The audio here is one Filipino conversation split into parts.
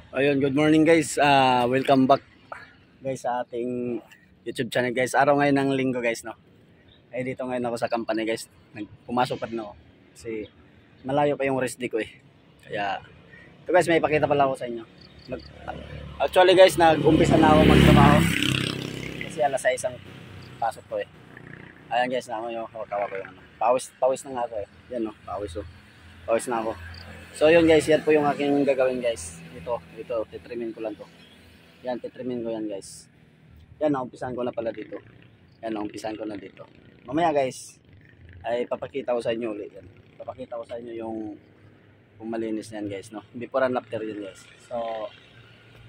Ayun, good morning guys. Welcome back guys sa ating YouTube channel guys. Araw ngayon ng linggo guys, no. Ay dito ngayon ako sa company guys. Pumasok pa rin ako. Kasi malayo pa yung rest day ko eh. Kaya ito guys, may ipakita pala ako sa inyo. Actually guys, nag-umpisa na ako magtrabaho. Kasi alas 6 ang pasok ko eh. Ayan guys, na ako yung hawak-hawak ko yung ano. Pawis na nga ako eh. Yan no, pawis oh. Pawis na ako. So yun guys, yan po yung aking gagawin guys. Ito, titrimin ko lang to. Yan, titrimin ko yan guys. Yan, naumpisahan ko na pala dito. Yan, naumpisahan ko na dito. Mamaya guys, ay papakita ko sa inyo ulit yan. Papakita ko sa inyo yung malinis yan guys, no? Before and after yun guys. So,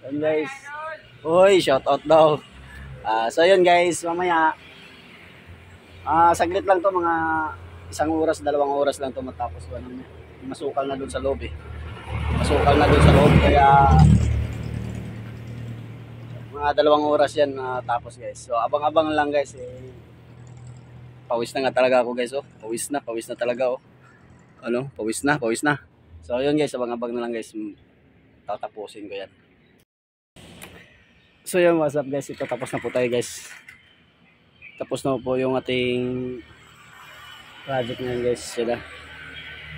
yun guys. Uy, shout out daw. So yun guys, mamaya, saglit lang to, mga 1 oras, 2 oras lang to matapos ko. Masukal na dun sa loob eh. Masukal na dun sa loob, kaya mga 2 oras yan tapos guys. So abang-abang lang guys eh. Pawis na nga talaga ako guys oh. Pawis na talaga oh. Ano, pawis na. So yun guys, abang-abang na lang guys. Tatapusin ko yan. So yun, what's up guys, ito tapos na po tayo guys. Tapos na po yung ating project ngayon guys. Sila.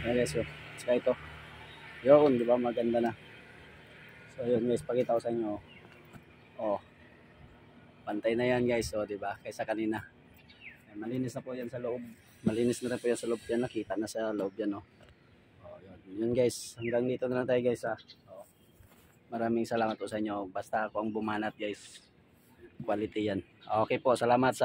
Ayan guys, oh. Saka ito. Yun, di ba? Maganda na. So yun guys, pakita ko sa inyo. Oh. Pantay na yan guys, oh, di ba? Kaysa kanina. Ay, malinis na po yan sa loob. Malinis na rin po yan sa loob. Yan, nakita na sa loob yan, oh. Oh, yun guys, hanggang dito na lang tayo guys, ah. Oh. Maraming salamat po sa inyo. Basta ako ang bumanat guys. Quality yan. Okay po, salamat.